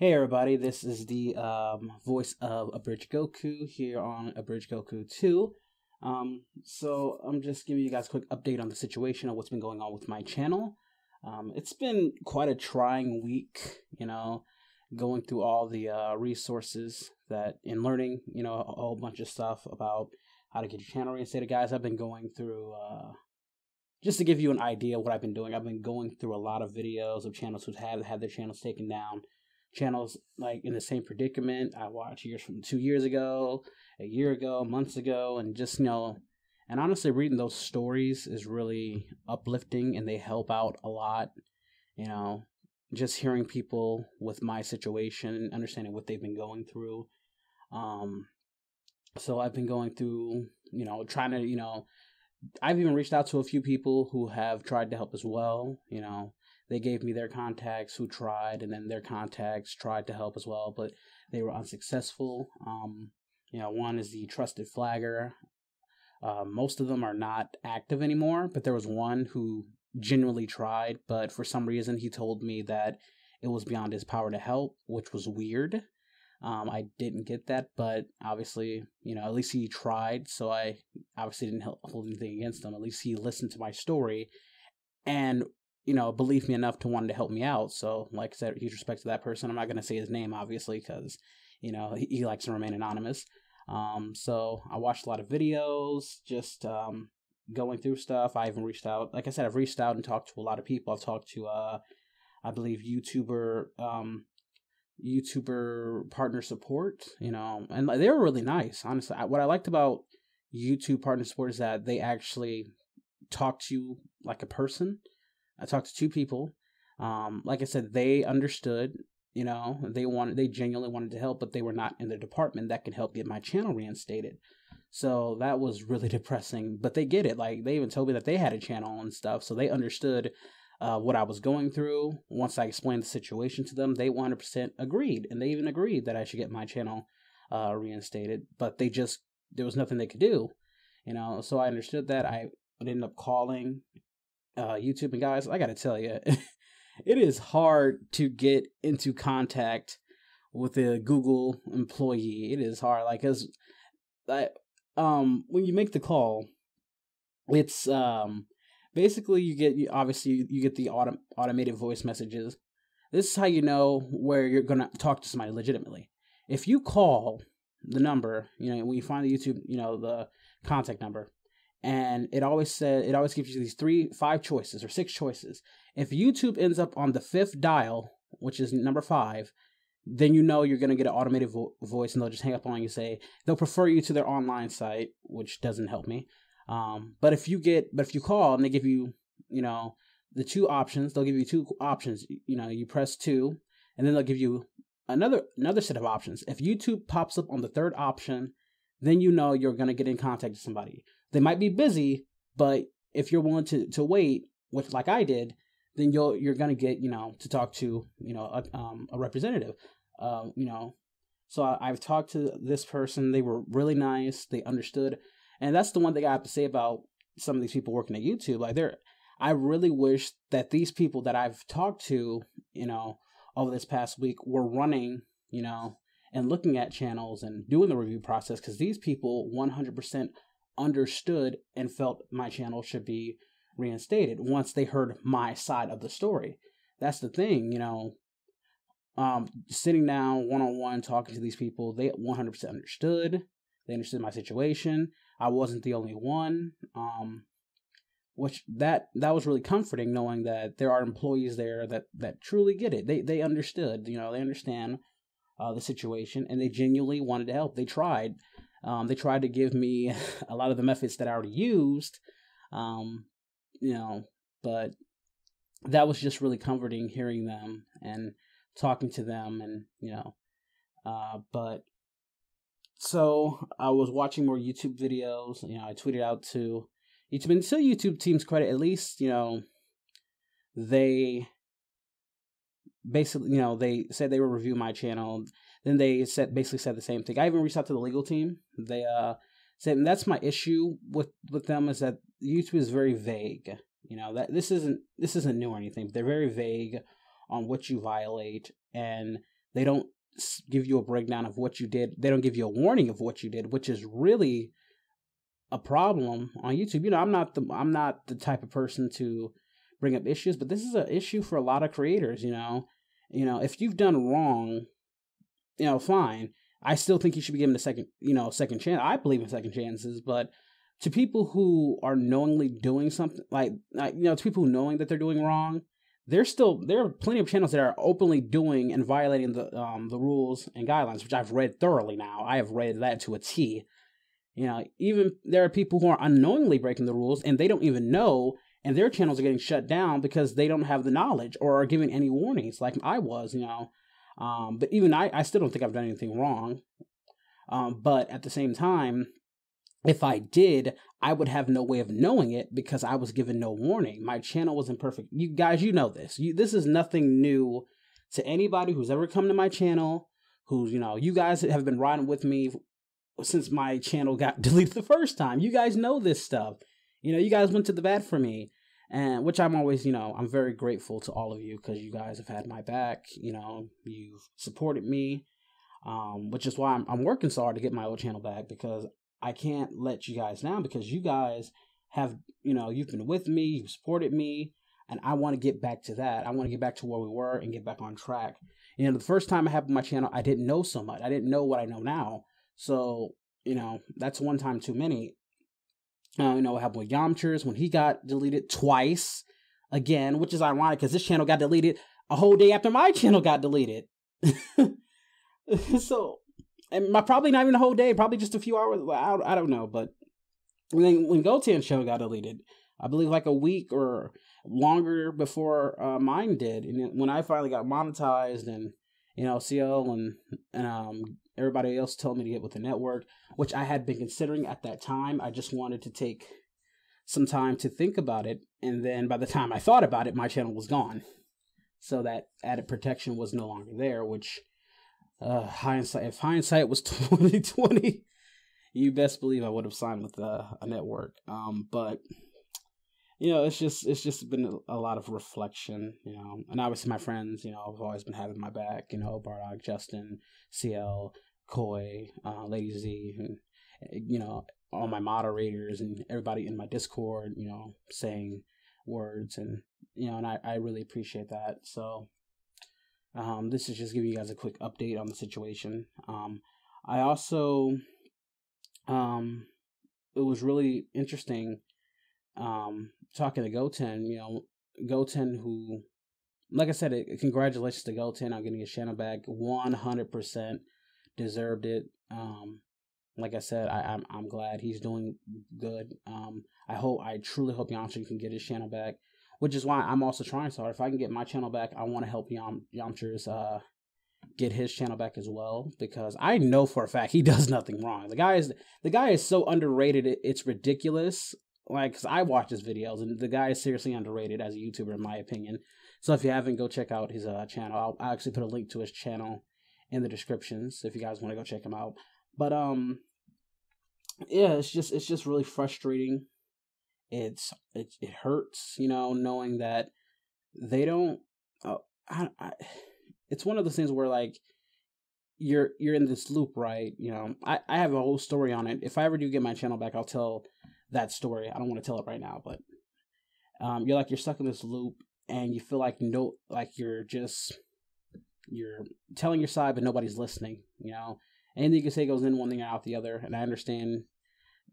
Hey everybody, this is the voice of Abridged Goku here on Abridged Goku 2. So I'm just giving you guys a quick update on the situation of what's been going on with my channel. It's been quite a trying week, going through all the resources that in learning, a whole bunch of stuff about how to get your channel reinstated. Guys, I've been going through, just to give you an idea of what I've been doing, I've been going through a lot of videos of channels who have had their channels taken down. Channels like in the same predicament. I watched years from 2 years ago, a year ago, months ago, and just and honestly, reading those stories is really uplifting, and they help out a lot. You know, just hearing people with my situation and understanding what they've been going through. So I've been going through, trying to, I've even reached out to a few people who have tried to help as well. They gave me their contacts who tried, and then their contacts tried to help as well, but they were unsuccessful. One is the Trusted Flagger. Most of them are not active anymore, but there was one who genuinely tried, but for some reason he told me that it was beyond his power to help, which was weird. I didn't get that, but obviously, at least he tried, so I obviously didn't hold anything against him. At least he listened to my story and believed me enough to want to help me out. So, like I said, huge respect to that person. I'm not going to say his name, obviously, because, he likes to remain anonymous. So I watched a lot of videos, just going through stuff. I even reached out. Like I said, I've reached out and talked to a lot of people. I've talked to, I believe, YouTuber partner support, and they were really nice, honestly. What I liked about YouTube partner support is that they actually talk to you like a person. I talked to two people. Like I said, they understood, they genuinely wanted to help, but they were not in the department that can help get my channel reinstated. So that was really depressing, but they get it. Like, they even told me that they had a channel and stuff, so they understood what I was going through. Once I explained the situation to them, they 100% agreed, and they even agreed that I should get my channel reinstated, but there was nothing they could do, so I understood that. I ended up calling YouTube, and guys, I gotta tell you, it is hard to get into contact with a Google employee. It is hard, like, cause when you make the call, it's basically you get the automated voice messages. This is how you know where you're gonna talk to somebody legitimately. If you call the number, when you find the YouTube, the contact number, and it always gives you these 5 choices or 6 choices. If YouTube ends up on the 5th dial, which is number 5, then you're going to get an automated voice, and they'll just hang up on you and say they'll prefer you to their online site, which doesn't help me. But if you call and they give you, the 2 options, they'll give you 2 options. You press 2, and then they'll give you another set of options. If YouTube pops up on the 3rd option, then you're going to get in contact with somebody. They might be busy, but if you're willing to wait, which like I did, then you're gonna get to talk to a representative. So I've talked to this person. They were really nice. They understood, and that's the one thing I have to say about some of these people working at YouTube. Like, I really wish that these people that I've talked to, over this past week were running, and looking at channels and doing the review process, because these people 100% understood and felt my channel should be reinstated once they heard my side of the story. That's the thing, sitting down one-on-one talking to these people, they 100% understood. They understood my situation. I wasn't the only one, which that was really comforting, knowing that there are employees there that truly get it. They understood, they understand the situation, and they genuinely wanted to help. They tried. They tried to give me a lot of the methods that I already used, but that was just really comforting, hearing them and talking to them, and, but so I was watching more YouTube videos. I tweeted out to YouTube, and so YouTube team's credit, at least, they basically, they said they would review my channel. Then they basically said the same thing. I even reached out to the legal team. They said, and that's my issue with them, is that YouTube is very vague. That this isn't new or anything, but they're very vague on what you violate, and They don't give you a breakdown of what you did. They don't give you a warning of what you did, which is really a problem on YouTube. I'm not the type of person to bring up issues, but this is an issue for a lot of creators. If you've done wrong, fine. I still think you should be given a second chance. I believe in second chances, but to people who are knowingly doing something to people who knowing that they're doing wrong, there are plenty of channels that are openly doing and violating the rules and guidelines, which I've read thoroughly now. I have read that to a T. Even there are people who are unknowingly breaking the rules and they don't even know, and their channels are getting shut down because they don't have the knowledge or are giving any warnings like I was, But even I still don't think I've done anything wrong. But at the same time, if I did, I would have no way of knowing it because I was given no warning. My channel wasn't perfect. You guys, you know this. This is nothing new to anybody who's ever come to my channel, who's, you guys have been riding with me since my channel got deleted the first time. You guys know this stuff. You guys went to the bat for me. And which I'm always, I'm very grateful to all of you because you guys have had my back. You've supported me, which is why I'm working so hard to get my old channel back, because I can't let you guys down, because you guys have, you've been with me, you've supported me, and I want to get back to that. I want to get back to where we were and get back on track. The first time I had my channel, I didn't know so much. I didn't know what I know now. So, that's one time too many. What happened with Yamchers when he got deleted twice again, which is ironic because this channel got deleted a whole day after my channel got deleted. So, and probably not even a whole day, probably just a few hours. I don't know, but when Goten's show got deleted, I believe like a week or longer before mine did, and when I finally got monetized and CL and everybody else told me to get with the network, which I had been considering at that time. I just wanted to take some time to think about it, and then by the time I thought about it, my channel was gone. So that added protection was no longer there, which if hindsight was 2020, you best believe I would have signed with a network. But it's just been a lot of reflection, and obviously my friends, have always been having my back, Bardock, Justin, CL, Koi, Lady Z, and, all my moderators and everybody in my Discord, saying words, and, and I really appreciate that. So, this is just giving you guys a quick update on the situation. I also, it was really interesting, talking to Goten, Goten, who, like I said, congratulations to Goten on getting his channel back. 100% deserved it. Like I said, I'm glad he's doing good. I truly hope Yamcha can get his channel back, which is why I'm also trying so hard. If I can get my channel back, I want to help Yamcha's get his channel back as well, because I know for a fact he does nothing wrong. The guy is so underrated, it's ridiculous. Like, cause I watch his videos, and the guy is seriously underrated as a YouTuber, in my opinion. So if you haven't, go check out his channel. I'll actually put a link to his channel in the descriptions if you guys want to go check him out. But yeah, it's just really frustrating. It hurts, knowing that they don't. It's one of those things where, like, you're in this loop, right? I have a whole story on it. If I ever do get my channel back, I'll tell that story. I don't want to tell it right now, but you're stuck in this loop, and you feel like you're telling your side, but nobody's listening. Anything you can say goes in one thing out the other. And I understand,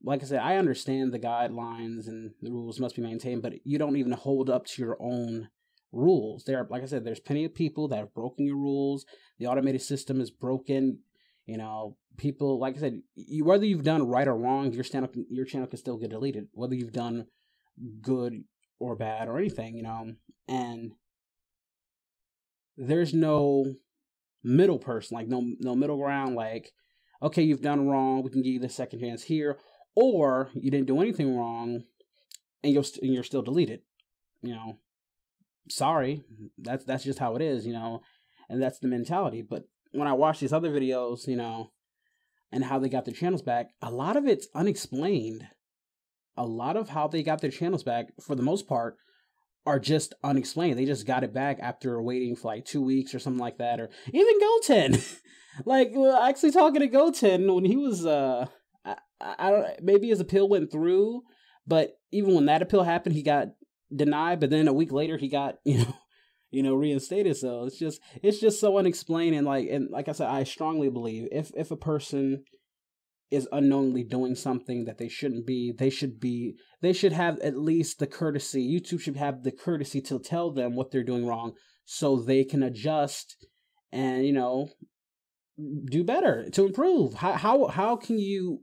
like I said, I understand the guidelines and the rules must be maintained, but you don't even hold up to your own rules. Like I said, there's plenty of people that have broken your rules. The automated system is broken. People, like I said, whether you've done right or wrong, your channel can still get deleted, whether you've done good or bad or anything, and there's no middle person, like no middle ground, like, okay, you've done wrong, we can give you the second chance here, or you didn't do anything wrong and you're still deleted. Sorry, that's just how it is, and that's the mentality. But when I watch these other videos, and how they got their channels back, a lot of it's unexplained. A lot of how they got their channels back, for the most part, are just unexplained. They just got it back after waiting for like 2 weeks or something like that, or even Goten. Like, well, actually talking to Goten when he was, I don't, maybe his appeal went through, but even when that appeal happened, he got denied. But then a week later, he got, reinstated. So it's just so unexplained. And like I said, I strongly believe if a person is unknowingly doing something that they shouldn't be, they should have at least the courtesy. YouTube should have the courtesy to tell them what they're doing wrong so they can adjust and, do better to improve. How can you,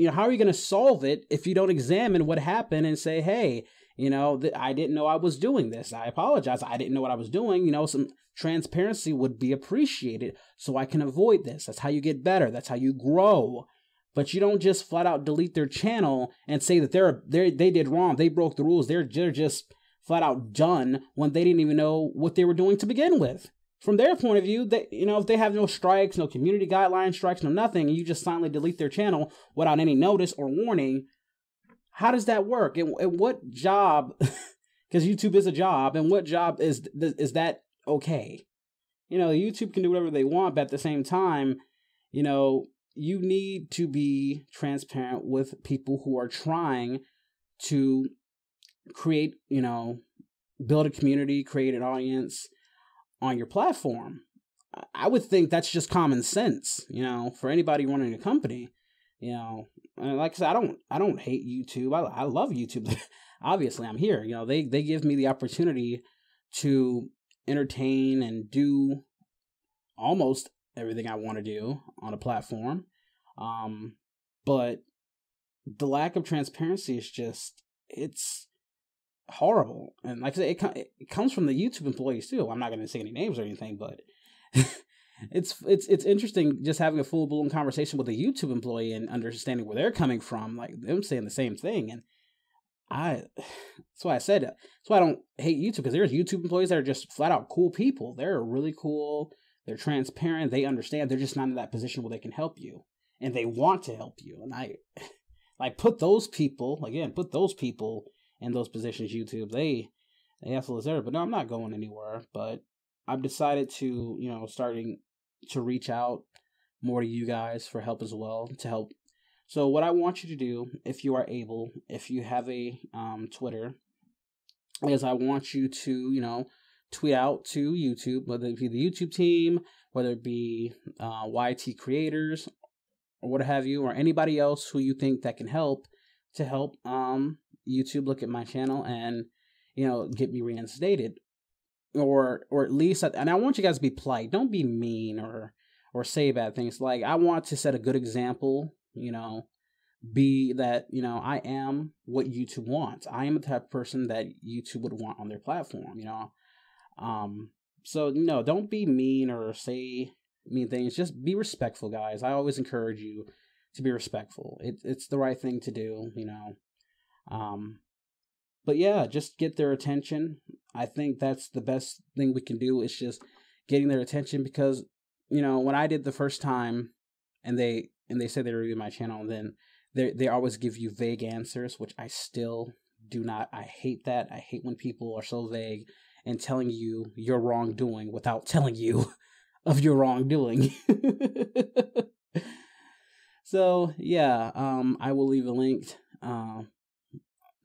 how are you going to solve it if you don't examine what happened and say, hey, I didn't know I was doing this. I apologize. I didn't know what I was doing. Some transparency would be appreciated so I can avoid this. That's how you get better. That's how you grow. But you don't just flat out delete their channel and say that they did wrong. They broke the rules. They're just flat out done when they didn't even know what they were doing to begin with. From their point of view, if they have no strikes, no community guideline strikes, no nothing, and you just silently delete their channel without any notice or warning, how does that work? And what job, because YouTube is a job, and what job is that okay? YouTube can do whatever they want, but at the same time, you need to be transparent with people who are trying to create, build a community, create an audience on your platform. I would think that's just common sense, for anybody running a company, and like I said, I don't hate YouTube. I love YouTube. Obviously I'm here, they give me the opportunity to entertain and do almost everything I want to do on a platform. But the lack of transparency is just, it's horrible. And like I said, it comes from the YouTube employees too. I'm not going to say any names or anything, but it's interesting just having a full blown conversation with a YouTube employee and understanding where they're coming from, like them saying the same thing. And that's why I said that's why I don't hate YouTube, because there's YouTube employees that are just flat out cool people. They're really cool. They're transparent. They understand. They're just not in that position where they can help you, and they want to help you. And I put those people in those positions. YouTube, they absolutely deserve it. But no, I'm not going anywhere. But I've decided to, starting to reach out more to you guys for help as well, to help. So what I want you to do, if you are able, if you have a Twitter, is I want you to, tweet out to YouTube, whether it be the YouTube team, whether it be YT creators, or what have you, or anybody else who you think that can help, to help YouTube look at my channel and, get me reinstated. Or at least, and I want you guys to be polite. Don't be mean or say bad things. Like, I want to set a good example, be that, I am what YouTube wants. I am the type of person that YouTube would want on their platform, So, no, don't be mean or say mean things. Just be respectful, guys. I always encourage you to be respectful. It's the right thing to do, But yeah, just get their attention. I think that's the best thing we can do, is just getting their attention, because, when I did the first time and they said they reviewed my channel, and then they always give you vague answers, which I still do not. I hate that. I hate when people are so vague and telling you your wrongdoing without telling you of your wrongdoing. So yeah, I will leave a link. No,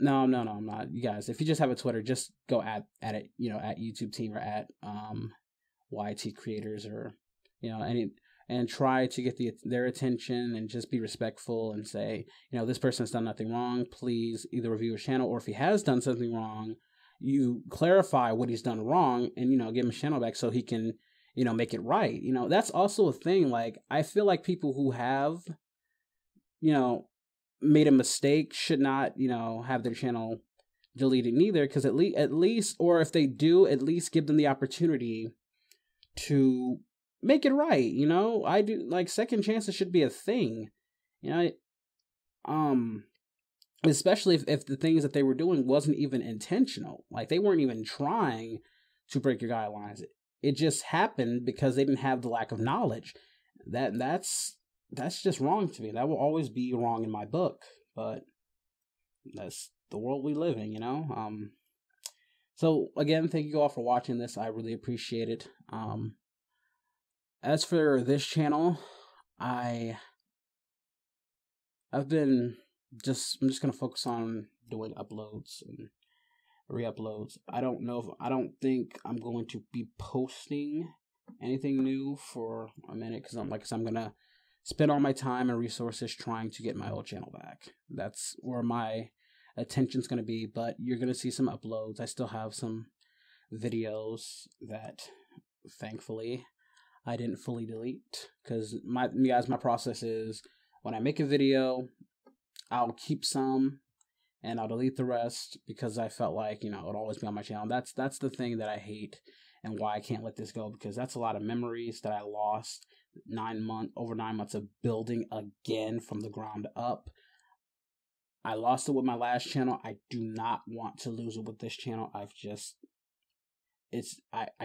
I'm not. You guys, if you just have a Twitter, just go at it, at YouTube team, or at YT creators, or and try to get their attention, and just be respectful and say, this person's done nothing wrong. Please either review his channel, or if he has done something wrong, you clarify what he's done wrong, and give him his channel back so he can make it right. That's also a thing. Like, I feel like people who have made a mistake should not, have their channel deleted neither, because at least, or if they do, at least give them the opportunity to make it right. I do, like, second chances should be a thing, especially if the things that they were doing wasn't even intentional. Like, they weren't even trying to break your guidelines. It just happened because they didn't have the lack of knowledge. That's just wrong to me. That will always be wrong in my book, but that's the world we live in, So again, thank you all for watching this. I really appreciate it. As for this channel, I'm just gonna focus on doing uploads and re-uploads. I don't think I'm going to be posting anything new for a minute, because I'm gonna spend all my time and resources trying to get my old channel back. That's where my attention's gonna be. But you're gonna see some uploads. I still have some videos that thankfully I didn't fully delete, because my process is, when I make a video, I'll keep some and I'll delete the rest, because I felt like, it would always be on my channel. That's the thing that I hate, and why I can't let this go, because that's a lot of memories that I lost. Over 9 months of building again from the ground up. I lost it with my last channel. I do not want to lose it with this channel. I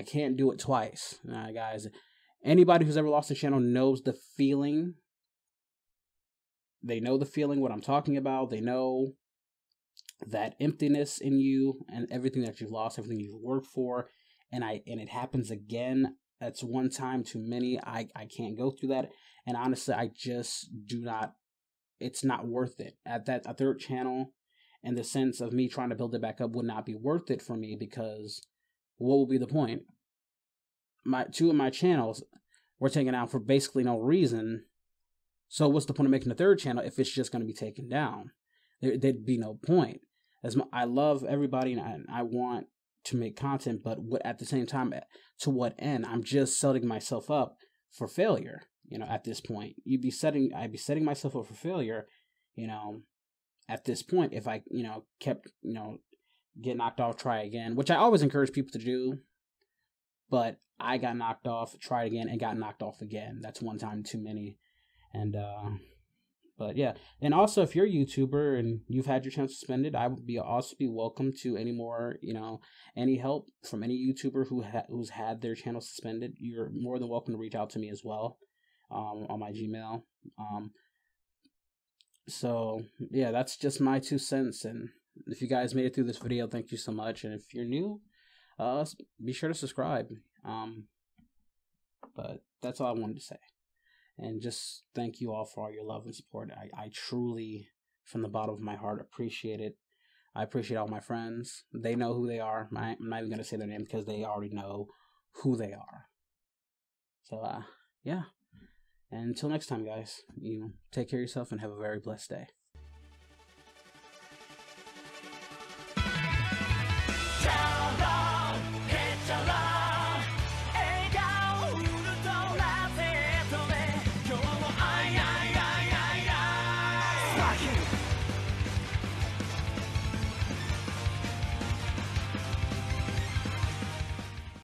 can't do it twice. Guys, anybody who's ever lost a channel knows the feeling. They know the feeling, what I'm talking about. They know that emptiness in you and everything that you've lost, everything you've worked for, and it happens again. That's one time too many. I can't go through that, and honestly, I just do not. It's not worth it. A third channel, in the sense of me trying to build it back up, would not be worth it for me, because what will be the point? Two of my channels were taken out for basically no reason. So what's the point of making a third channel if it's just going to be taken down? There'd be no point. I love everybody, and I want to make content, but at the same time, to what end? I'm just setting myself up for failure. At this point, I'd be setting myself up for failure. At this point, if I kept get knocked off, try again, which I always encourage people to do. But I got knocked off, tried again, and got knocked off again. That's one time too many. And but yeah, and also, if you're a YouTuber and you've had your channel suspended, I would also be welcome to any more, any help from any YouTuber who's had their channel suspended. You're more than welcome to reach out to me as well, on my Gmail. So yeah, that's just my 2 cents. And if you guys made it through this video, thank you so much. And if you're new, be sure to subscribe. But that's all I wanted to say. And just thank you all for all your love and support. I truly, from the bottom of my heart, appreciate it. I appreciate all my friends. They know who they are. I'm not even going to say their name, because they already know who they are. So, yeah. And until next time, guys, you take care of yourself and have a very blessed day. Fuck you!